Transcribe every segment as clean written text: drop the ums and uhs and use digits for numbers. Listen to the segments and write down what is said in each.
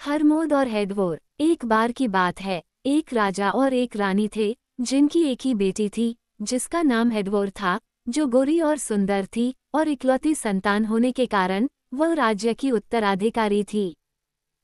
हरमोद और हेडवोर। एक बार की बात है, एक राजा और एक रानी थे, जिनकी एक ही बेटी थी, जिसका नाम हेडवोर था, जो गोरी और सुंदर थी, और इकलौती संतान होने के कारण वह राज्य की उत्तराधिकारी थी।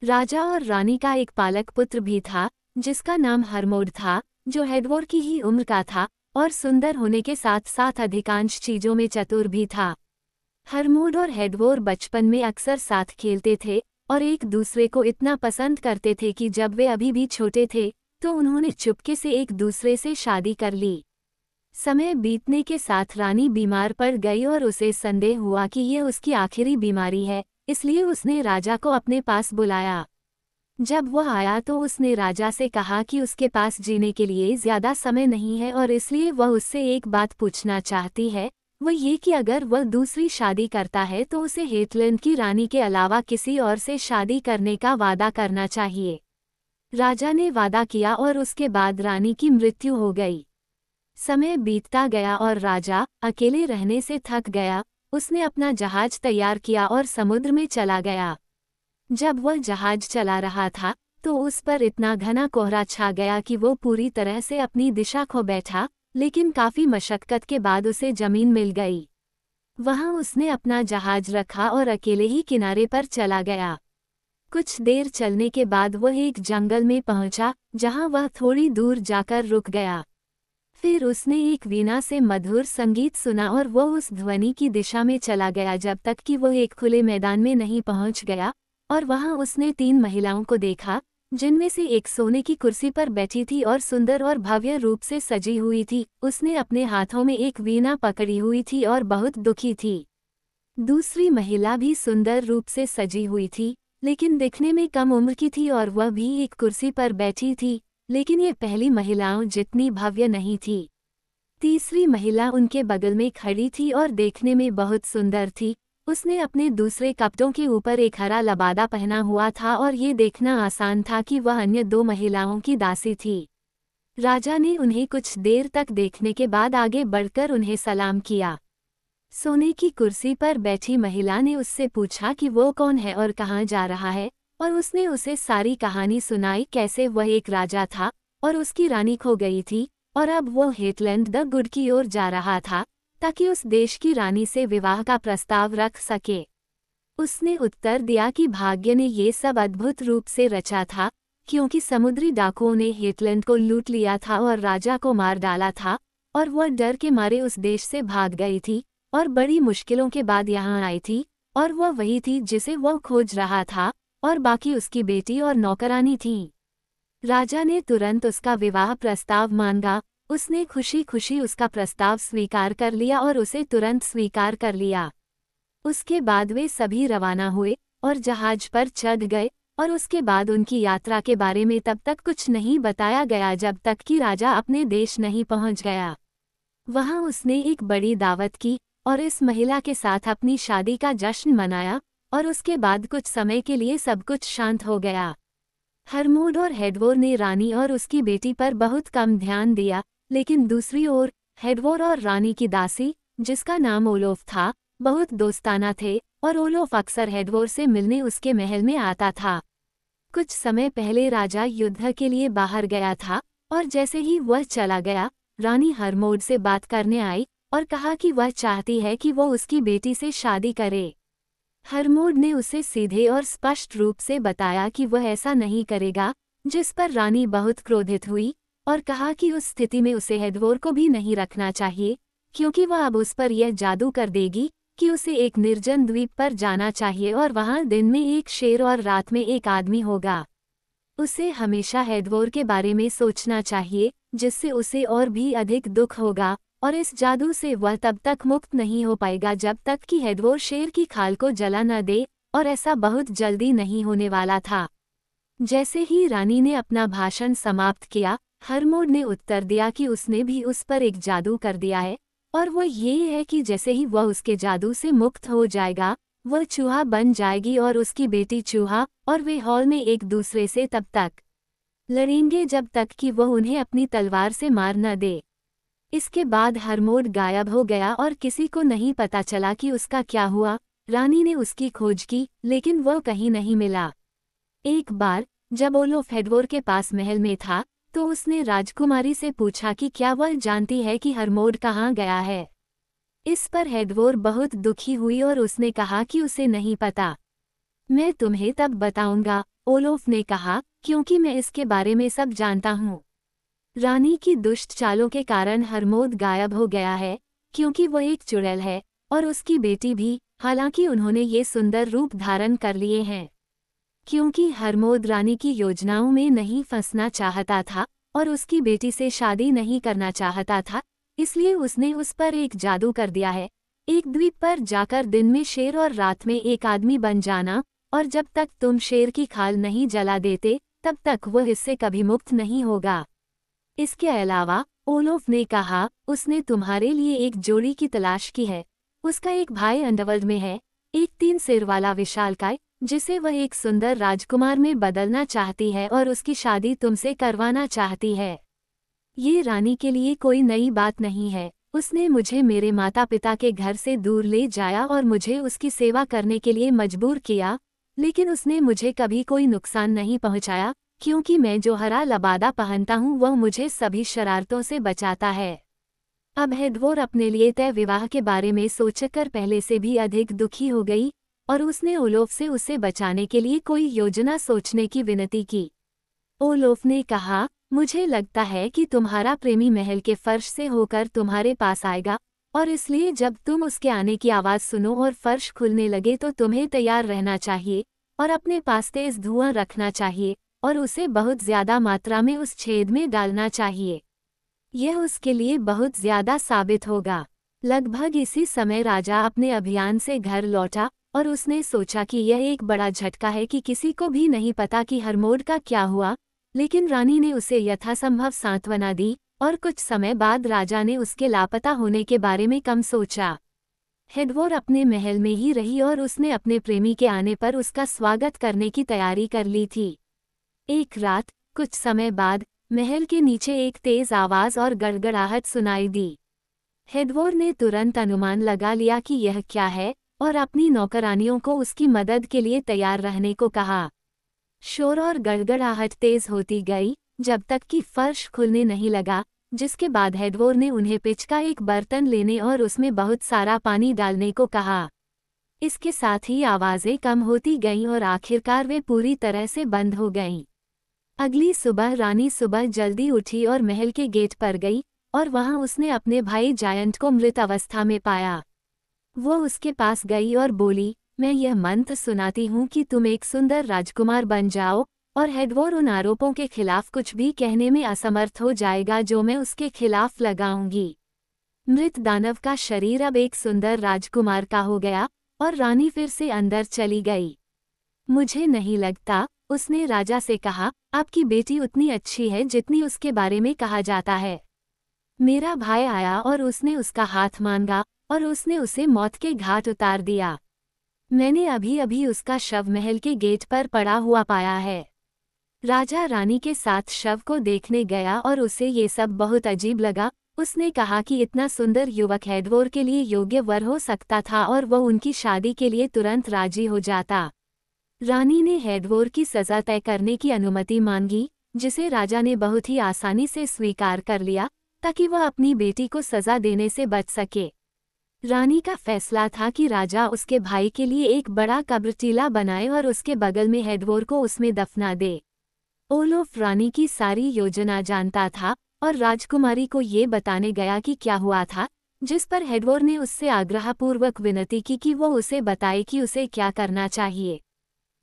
राजा और रानी का एक पालक पुत्र भी था, जिसका नाम हरमोद था, जो हेडवोर की ही उम्र का था, और सुंदर होने के साथ साथ अधिकांश चीजों में चतुर भी था। हरमोद और हेडवोर बचपन में अक्सर साथ खेलते थे और एक दूसरे को इतना पसंद करते थे कि जब वे अभी भी छोटे थे तो उन्होंने चुपके से एक दूसरे से शादी कर ली। समय बीतने के साथ रानी बीमार पड़ गई और उसे संदेह हुआ कि यह उसकी आखिरी बीमारी है, इसलिए उसने राजा को अपने पास बुलाया। जब वह आया तो उसने राजा से कहा कि उसके पास जीने के लिए ज्यादा समय नहीं है और इसलिए वह उससे एक बात पूछना चाहती है, वो ये कि अगर वह दूसरी शादी करता है तो उसे हेटलैंड की रानी के अलावा किसी और से शादी करने का वादा करना चाहिए। राजा ने वादा किया और उसके बाद रानी की मृत्यु हो गई। समय बीतता गया और राजा अकेले रहने से थक गया। उसने अपना जहाज तैयार किया और समुद्र में चला गया। जब वह जहाज चला रहा था तो उस पर इतना घना कोहरा छा गया कि वो पूरी तरह से अपनी दिशा खो बैठा, लेकिन काफी मशक्कत के बाद उसे जमीन मिल गई। वहां उसने अपना जहाज रखा और अकेले ही किनारे पर चला गया। कुछ देर चलने के बाद वह एक जंगल में पहुंचा, जहां वह थोड़ी दूर जाकर रुक गया। फिर उसने एक वीणा से मधुर संगीत सुना और वह उस ध्वनि की दिशा में चला गया जब तक कि वह एक खुले मैदान में नहीं पहुंच गया, और वहां उसने 3 महिलाओं को देखा, जिनमें से एक सोने की कुर्सी पर बैठी थी और सुंदर और भव्य रूप से सजी हुई थी। उसने अपने हाथों में एक वीणा पकड़ी हुई थी और बहुत दुखी थी। दूसरी महिला भी सुंदर रूप से सजी हुई थी, लेकिन दिखने में कम उम्र की थी और वह भी एक कुर्सी पर बैठी थी, लेकिन ये पहली महिलाओं जितनी भव्य नहीं थी। तीसरी महिला उनके बगल में खड़ी थी और देखने में बहुत सुंदर थी। उसने अपने दूसरे कपड़ों के ऊपर एक हरा लबादा पहना हुआ था और ये देखना आसान था कि वह अन्य 2 महिलाओं की दासी थी। राजा ने उन्हें कुछ देर तक देखने के बाद आगे बढ़कर उन्हें सलाम किया। सोने की कुर्सी पर बैठी महिला ने उससे पूछा कि वो कौन है और कहाँ जा रहा है, और उसने उसे सारी कहानी सुनाई, कैसे वह एक राजा था और उसकी रानी खो गई थी और अब वो हेटलैंड द गुड की ओर जा रहा था ताकि उस देश की रानी से विवाह का प्रस्ताव रख सके। उसने उत्तर दिया कि भाग्य ने ये सब अद्भुत रूप से रचा था, क्योंकि समुद्री डाकुओं ने हेटलैंड को लूट लिया था और राजा को मार डाला था, और वह डर के मारे उस देश से भाग गई थी और बड़ी मुश्किलों के बाद यहाँ आई थी, और वह वही थी जिसे वह खोज रहा था, और बाकी उसकी बेटी और नौकरानी थी। राजा ने तुरंत उसका विवाह प्रस्ताव मांगा। उसने खुशी खुशी उसका प्रस्ताव स्वीकार कर लिया और उसे तुरंत स्वीकार कर लिया। उसके बाद वे सभी रवाना हुए और जहाज पर चढ़ गए, और उसके बाद उनकी यात्रा के बारे में तब तक कुछ नहीं बताया गया जब तक कि राजा अपने देश नहीं पहुंच गया। वहां उसने एक बड़ी दावत की और इस महिला के साथ अपनी शादी का जश्न मनाया, और उसके बाद कुछ समय के लिए सब कुछ शांत हो गया। हरमोद और हेडवोर ने रानी और उसकी बेटी पर बहुत कम ध्यान दिया, लेकिन दूसरी ओर हेडवोर और रानी की दासी, जिसका नाम ओलोफ था, बहुत दोस्ताना थे, और ओलोफ अक्सर हेडवोर से मिलने उसके महल में आता था। कुछ समय पहले राजा युद्ध के लिए बाहर गया था, और जैसे ही वह चला गया, रानी हरमोद से बात करने आई और कहा कि वह चाहती है कि वो उसकी बेटी से शादी करे। हरमोद ने उसे सीधे और स्पष्ट रूप से बताया कि वह ऐसा नहीं करेगा, जिस पर रानी बहुत क्रोधित हुई और कहा कि उस स्थिति में उसे हेडवोर को भी नहीं रखना चाहिए, क्योंकि वह अब उस पर यह जादू कर देगी कि उसे एक निर्जन द्वीप पर जाना चाहिए और वहां दिन में एक शेर और रात में एक आदमी होगा। उसे हमेशा हेडवोर के बारे में सोचना चाहिए, जिससे उसे और भी अधिक दुख होगा, और इस जादू से वह तब तक मुक्त नहीं हो पाएगा जब तक कि हेडवोर शेर की खाल को जला न दे, और ऐसा बहुत जल्दी नहीं होने वाला था। जैसे ही रानी ने अपना भाषण समाप्त किया, हरमोद ने उत्तर दिया कि उसने भी उस पर एक जादू कर दिया है, और वो ये है कि जैसे ही वह उसके जादू से मुक्त हो जाएगा, वह चूहा बन जाएगी और उसकी बेटी चूहा, और वे हॉल में एक दूसरे से तब तक लड़ेंगे जब तक कि वह उन्हें अपनी तलवार से मार न दे। इसके बाद हरमोद गायब हो गया और किसी को नहीं पता चला कि उसका क्या हुआ। रानी ने उसकी खोज की, लेकिन वह कहीं नहीं मिला। एक बार जब ओलोफ हेडवोर के पास महल में था तो उसने राजकुमारी से पूछा कि क्या वह जानती है कि हरमोड कहाँ गया है। इस पर हेडवोर बहुत दुखी हुई और उसने कहा कि उसे नहीं पता। मैं तुम्हें तब बताऊंगा, ओलोफ ने कहा, क्योंकि मैं इसके बारे में सब जानता हूँ। रानी की दुष्ट चालों के कारण हरमोद गायब हो गया है, क्योंकि वो एक चुड़ैल है, और उसकी बेटी भी, हालांकि उन्होंने ये सुंदर रूप धारण कर लिए हैं। क्योंकि हरमोद रानी की योजनाओं में नहीं फंसना चाहता था और उसकी बेटी से शादी नहीं करना चाहता था, इसलिए उसने उस पर एक जादू कर दिया है। एक द्वीप पर जाकर दिन में शेर और रात में एक आदमी बन जाना, और जब तक तुम शेर की खाल नहीं जला देते तब तक वह इससे कभी मुक्त नहीं होगा। इसके अलावा ओलोफ ने कहा, उसने तुम्हारे लिए एक जोड़ी की तलाश की है। उसका एक भाई अंडरवर्ल्ड में है, एक 3 सिर वाला विशालकाय, जिसे वह एक सुंदर राजकुमार में बदलना चाहती है और उसकी शादी तुमसे करवाना चाहती है। ये रानी के लिए कोई नई बात नहीं है। उसने मुझे मेरे माता पिता के घर से दूर ले जाया और मुझे उसकी सेवा करने के लिए मजबूर किया, लेकिन उसने मुझे कभी कोई नुकसान नहीं पहुंचाया, क्योंकि मैं जो हरा लबादा पहनता हूँ वह मुझे सभी शरारतों से बचाता है। अब हेडवोर अपने लिए तय विवाह के बारे में सोचकर पहले से भी अधिक दुखी हो गई और उसने ओलोफ से उसे बचाने के लिए कोई योजना सोचने की विनती की। ओलोफ ने कहा, मुझे लगता है कि तुम्हारा प्रेमी महल के फर्श से होकर तुम्हारे पास आएगा, और इसलिए जब तुम उसके आने की आवाज़ सुनो और फर्श खुलने लगे तो तुम्हें तैयार रहना चाहिए और अपने पास तेज धुआं रखना चाहिए और उसे बहुत ज़्यादा मात्रा में उस छेद में डालना चाहिए। यह उसके लिए बहुत ज़्यादा साबित होगा। लगभग इसी समय राजा अपने अभियान से घर लौटा और उसने सोचा कि यह एक बड़ा झटका है कि किसी को भी नहीं पता कि हरमोड का क्या हुआ, लेकिन रानी ने उसे यथासंभव सांत्वना दी और कुछ समय बाद राजा ने उसके लापता होने के बारे में कम सोचा। हेडवोर अपने महल में ही रही और उसने अपने प्रेमी के आने पर उसका स्वागत करने की तैयारी कर ली थी। एक रात, कुछ समय बाद, महल के नीचे एक तेज आवाज और गड़गड़ाहट सुनाई दी। हेडवोर ने तुरंत अनुमान लगा लिया कि यह क्या है और अपनी नौकरानियों को उसकी मदद के लिए तैयार रहने को कहा। शोर और गड़गड़ाहट तेज होती गई जब तक कि फर्श खुलने नहीं लगा, जिसके बाद हेडवोर ने उन्हें पिच का एक बर्तन लेने और उसमें बहुत सारा पानी डालने को कहा। इसके साथ ही आवाज़ें कम होती गईं और आखिरकार वे पूरी तरह से बंद हो गईं। अगली सुबह रानी सुबह जल्दी उठी और महल के गेट पर गई और वहां उसने अपने भाई जायंट को मृत अवस्था में पाया। वो उसके पास गई और बोली, मैं यह मंत्र सुनाती हूँ कि तुम एक सुंदर राजकुमार बन जाओ और हेडवोर उन आरोपों के खिलाफ कुछ भी कहने में असमर्थ हो जाएगा जो मैं उसके खिलाफ लगाऊंगी। मृत दानव का शरीर अब एक सुंदर राजकुमार का हो गया और रानी फिर से अंदर चली गई। मुझे नहीं लगता, उसने राजा से कहा, आपकी बेटी उतनी अच्छी है जितनी उसके बारे में कहा जाता है। मेरा भाई आया और उसने उसका हाथ मांगा और उसने उसे मौत के घाट उतार दिया। मैंने अभी अभी उसका शव महल के गेट पर पड़ा हुआ पाया है। राजा रानी के साथ शव को देखने गया और उसे ये सब बहुत अजीब लगा। उसने कहा कि इतना सुंदर युवक हेडवोर के लिए योग्य वर हो सकता था और वह उनकी शादी के लिए तुरंत राजी हो जाता। रानी ने हेडवोर की सज़ा तय करने की अनुमति मांगी, जिसे राजा ने बहुत ही आसानी से स्वीकार कर लिया ताकि वह अपनी बेटी को सज़ा देने से बच सके। रानी का फैसला था कि राजा उसके भाई के लिए एक बड़ा कब्रटीला बनाए और उसके बगल में हेडवोर को उसमें दफना दे। ओलोफ रानी की सारी योजना जानता था और राजकुमारी को ये बताने गया कि क्या हुआ था, जिस पर हेडवोर ने उससे आग्रहपूर्वक विनती की कि वो उसे बताए कि उसे क्या करना चाहिए।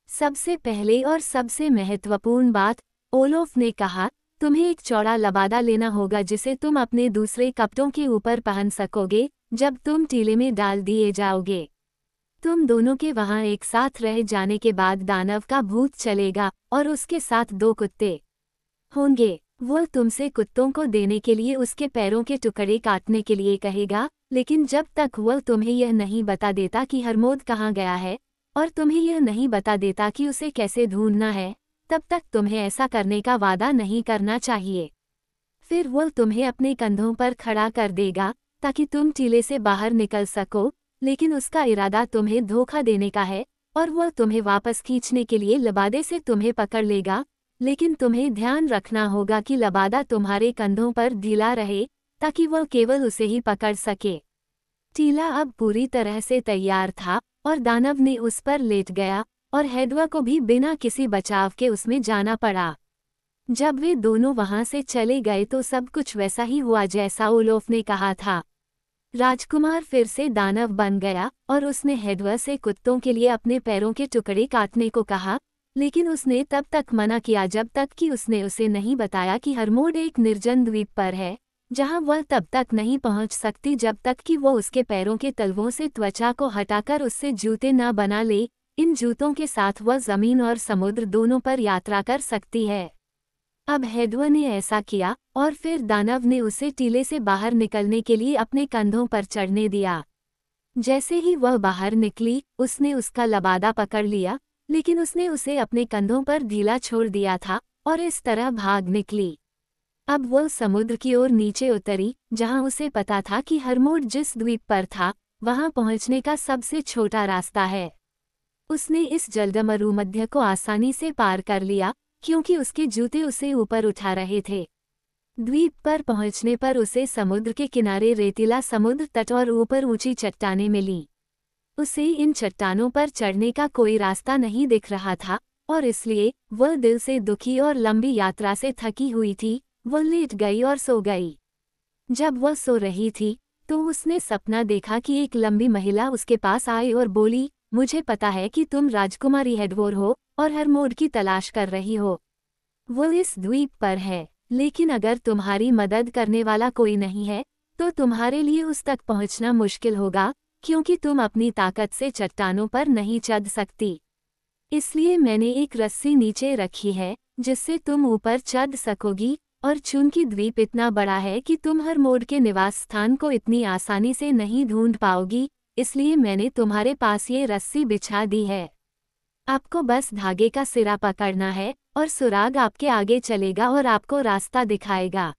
सबसे पहले और सबसे महत्वपूर्ण बात, ओलोफ ने कहा, तुम्हें एक चौड़ा लबादा लेना होगा जिसे तुम अपने दूसरे कपड़ों के ऊपर पहन सकोगे जब तुम टीले में डाल दिए जाओगे। तुम दोनों के वहां एक साथ रह जाने के बाद दानव का भूत चलेगा और उसके साथ 2 कुत्ते होंगे। वह तुमसे कुत्तों को देने के लिए उसके पैरों के टुकड़े काटने के लिए कहेगा, लेकिन जब तक वह तुम्हें यह नहीं बता देता कि हरमोद कहाँ गया है और तुम्हें यह नहीं बता देता कि उसे कैसे ढूंढना है, तब तक तुम्हें ऐसा करने का वादा नहीं करना चाहिए। फिर वह तुम्हें अपने कंधों पर खड़ा कर देगा ताकि तुम टीले से बाहर निकल सको, लेकिन उसका इरादा तुम्हें धोखा देने का है और वह तुम्हें वापस खींचने के लिए लबादे से तुम्हें पकड़ लेगा, लेकिन तुम्हें ध्यान रखना होगा कि लबादा तुम्हारे कंधों पर ढीला रहे ताकि वह केवल उसे ही पकड़ सके। टीला अब पूरी तरह से तैयार था और दानव ने उस पर लेट गया और हेडवा को भी बिना किसी बचाव के उसमें जाना पड़ा। जब वे दोनों वहां से चले गए तो सब कुछ वैसा ही हुआ जैसा ओलोफ ने कहा था। राजकुमार फिर से दानव बन गया और उसने हेडवा से कुत्तों के लिए अपने पैरों के टुकड़े काटने को कहा, लेकिन उसने तब तक मना किया जब तक कि उसने उसे नहीं बताया कि हरमोड एक निर्जन द्वीप पर है, जहां वह तब तक नहीं पहुंच सकती जब तक कि वो उसके पैरों के तलवों से त्वचा को हटाकर उससे जूते न बना ले। इन जूतों के साथ वह जमीन और समुद्र दोनों पर यात्रा कर सकती है। अब हेडवा ने ऐसा किया और फिर दानव ने उसे टीले से बाहर निकलने के लिए अपने कंधों पर चढ़ने दिया। जैसे ही वह बाहर निकली, उसने उसका लबादा पकड़ लिया, लेकिन उसने उसे अपने कंधों पर ढीला छोड़ दिया था और इस तरह भाग निकली। अब वह समुद्र की ओर नीचे उतरी, जहां उसे पता था कि हरमोड जिस द्वीप पर था, वहां पहुंचने का सबसे छोटा रास्ता है। उसने इस जलदमरुमध्य को आसानी से पार कर लिया, क्योंकि उसके जूते उसे ऊपर उठा रहे थे। द्वीप पर पहुंचने पर उसे समुद्र के किनारे रेतीला समुद्र तट और ऊपर ऊंची चट्टानें मिलीं। उसे इन चट्टानों पर चढ़ने का कोई रास्ता नहीं दिख रहा था और इसलिए वह दिल से दुखी और लंबी यात्रा से थकी हुई थी। वह लेट गई और सो गई। जब वह सो रही थी तो उसने सपना देखा कि एक लंबी महिला उसके पास आई और बोली, मुझे पता है कि तुम राजकुमारी हेडवोर हो और हरमोड की तलाश कर रही हो। वो इस द्वीप पर है, लेकिन अगर तुम्हारी मदद करने वाला कोई नहीं है तो तुम्हारे लिए उस तक पहुंचना मुश्किल होगा, क्योंकि तुम अपनी ताकत से चट्टानों पर नहीं चढ़ सकती। इसलिए मैंने एक रस्सी नीचे रखी है जिससे तुम ऊपर चढ़ सकोगी, और चूंकि द्वीप इतना बड़ा है कि तुम हरमोड के निवास स्थान को इतनी आसानी से नहीं ढूंढ पाओगी, इसलिए मैंने तुम्हारे पास ये रस्सी बिछा दी है। आपको बस धागे का सिरा पकड़ना है और सुराग आपके आगे चलेगा और आपको रास्ता दिखाएगा।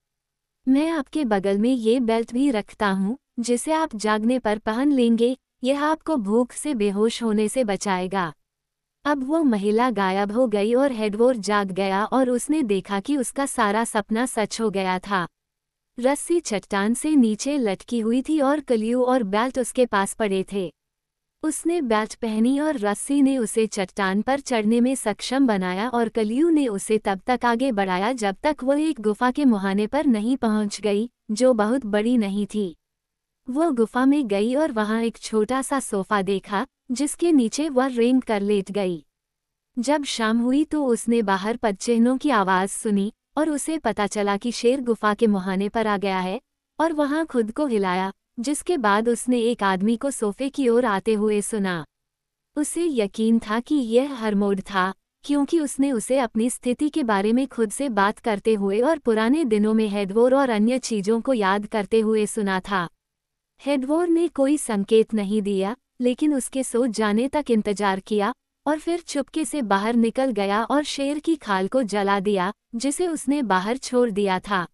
मैं आपके बगल में ये बेल्ट भी रखता हूँ जिसे आप जागने पर पहन लेंगे, यह आपको भूख से बेहोश होने से बचाएगा। अब वो महिला गायब हो गई और हेडवोर जाग गया और उसने देखा कि उसका सारा सपना सच हो गया था। रस्सी चट्टान से नीचे लटकी हुई थी और कलियू और बेल्ट उसके पास पड़े थे। उसने बेल्ट पहनी और रस्सी ने उसे चट्टान पर चढ़ने में सक्षम बनाया और कलियू ने उसे तब तक आगे बढ़ाया जब तक वह एक गुफा के मुहाने पर नहीं पहुंच गई, जो बहुत बड़ी नहीं थी। वह गुफा में गई और वहां एक छोटा सा सोफा देखा जिसके नीचे वह रेंग कर लेट गई। जब शाम हुई तो उसने बाहर पदचिह्नों की आवाज सुनी और उसे पता चला कि शेर गुफा के मुहाने पर आ गया है, और वहां खुद को हिलाया, जिसके बाद उसने एक आदमी को सोफे की ओर आते हुए सुना। उसे यकीन था कि यह हरमोड था, क्योंकि उसने उसे अपनी स्थिति के बारे में खुद से बात करते हुए और पुराने दिनों में हेडवोर और अन्य चीजों को याद करते हुए सुना था। हेडवोर ने कोई संकेत नहीं दिया, लेकिन उसके सो जाने तक इंतजार किया और फिर चुपके से बाहर निकल गया और शेर की खाल को जला दिया जिसे उसने बाहर छोड़ दिया था।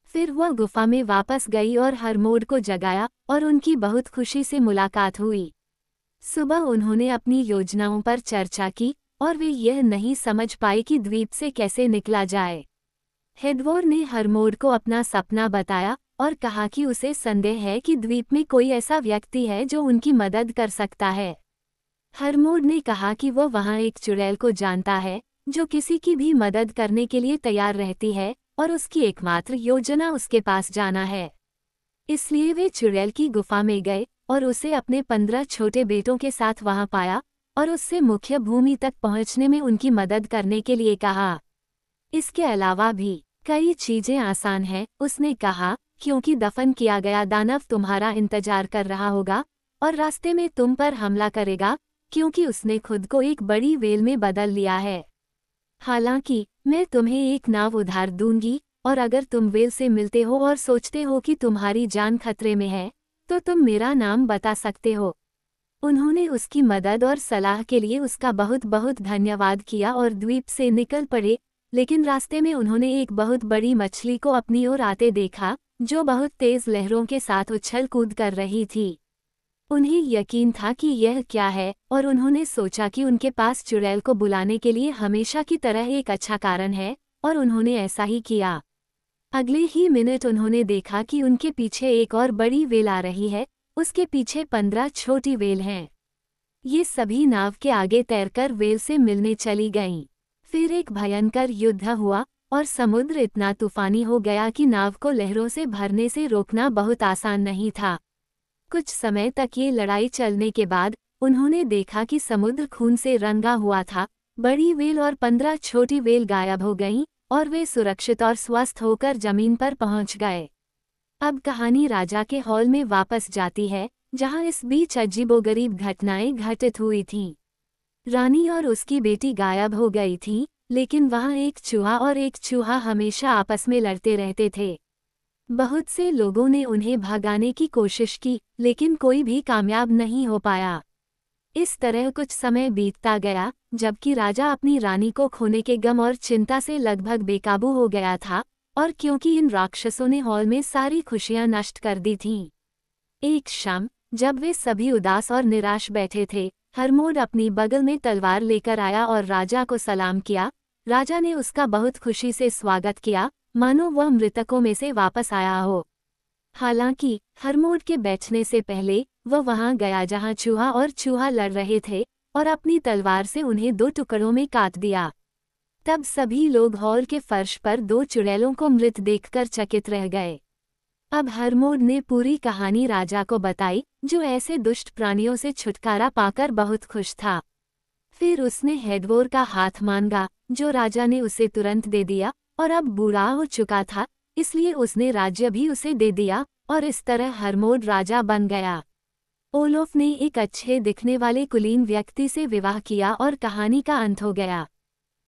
फिर वह गुफा में वापस गई और हरमोड को जगाया और उनकी बहुत खुशी से मुलाकात हुई। सुबह उन्होंने अपनी योजनाओं पर चर्चा की और वे यह नहीं समझ पाए कि द्वीप से कैसे निकला जाए। हेडवोर ने हरमोड को अपना सपना बताया और कहा कि उसे संदेह है कि द्वीप में कोई ऐसा व्यक्ति है जो उनकी मदद कर सकता है। हरमोड ने कहा कि वह वहां एक चुड़ैल को जानता है जो किसी की भी मदद करने के लिए तैयार रहती है और उसकी एकमात्र योजना उसके पास जाना है। इसलिए वे चुड़ैल की गुफा में गए और उसे अपने 15 छोटे बेटों के साथ वहां पाया और उससे मुख्य भूमि तक पहुंचने में उनकी मदद करने के लिए कहा। इसके अलावा भी कई चीजें आसान हैं, उसने कहा, क्योंकि दफन किया गया दानव तुम्हारा इंतजार कर रहा होगा और रास्ते में तुम पर हमला करेगा, क्योंकि उसने खुद को एक बड़ी वेल में बदल लिया है। हालांकि मैं तुम्हें एक नाव उधार दूंगी, और अगर तुम वेल से मिलते हो और सोचते हो कि तुम्हारी जान खतरे में है तो तुम मेरा नाम बता सकते हो। उन्होंने उसकी मदद और सलाह के लिए उसका बहुत बहुत धन्यवाद किया और द्वीप से निकल पड़े, लेकिन रास्ते में उन्होंने एक बहुत बड़ी मछली को अपनी ओर आते देखा जो बहुत तेज लहरों के साथ उछल कूद कर रही थी। उन्हें यकीन था कि यह क्या है, और उन्होंने सोचा कि उनके पास चुड़ैल को बुलाने के लिए हमेशा की तरह एक अच्छा कारण है, और उन्होंने ऐसा ही किया। अगले ही मिनट उन्होंने देखा कि उनके पीछे एक और बड़ी वेल आ रही है, उसके पीछे 15 छोटी वेल हैं। ये सभी नाव के आगे तैरकर वेल से मिलने चली गईं। फिर एक भयंकर युद्ध हुआ, और समुद्र इतना तूफानी हो गया कि नाव को लहरों से भरने से रोकना बहुत आसान नहीं था। कुछ समय तक ये लड़ाई चलने के बाद उन्होंने देखा कि समुद्र खून से रंगा हुआ था। बड़ी वेल और 15 छोटी वेल गायब हो गईं, और वे सुरक्षित और स्वस्थ होकर जमीन पर पहुंच गए। अब कहानी राजा के हॉल में वापस जाती है, जहां इस बीच अजीबोगरीब घटनाएं घटित हुई थीं। रानी और उसकी बेटी गायब हो गई थीं, लेकिन वहां एक चूहा और एक चूहा हमेशा आपस में लड़ते रहते थे। बहुत से लोगों ने उन्हें भगाने की कोशिश की, लेकिन कोई भी कामयाब नहीं हो पाया। इस तरह कुछ समय बीतता गया, जबकि राजा अपनी रानी को खोने के गम और चिंता से लगभग बेकाबू हो गया था, और क्योंकि इन राक्षसों ने हॉल में सारी खुशियां नष्ट कर दी थीं। एक शाम, जब वे सभी उदास और निराश बैठे थे, हरमोड अपनी बगल में तलवार लेकर आया और राजा को सलाम किया। राजा ने उसका बहुत खुशी से स्वागत किया, मानो वह मृतकों में से वापस आया हो। हालांकि हरमोड के बैठने से पहले वह वहां गया जहां चूहा और चूहा लड़ रहे थे, और अपनी तलवार से उन्हें 2 टुकड़ों में काट दिया। तब सभी लोग हॉल के फर्श पर 2 चुड़ैलों को मृत देखकर चकित रह गए। अब हरमोड ने पूरी कहानी राजा को बताई, जो ऐसे दुष्ट प्राणियों से छुटकारा पाकर बहुत खुश था। फिर उसने हेडवोर का हाथ मांगा, जो राजा ने उसे तुरंत दे दिया, और अब बूढ़ा हो चुका था, इसलिए उसने राज्य भी उसे दे दिया, और इस तरह हरमोड राजा बन गया। ओलोफ ने एक अच्छे दिखने वाले कुलीन व्यक्ति से विवाह किया और कहानी का अंत हो गया।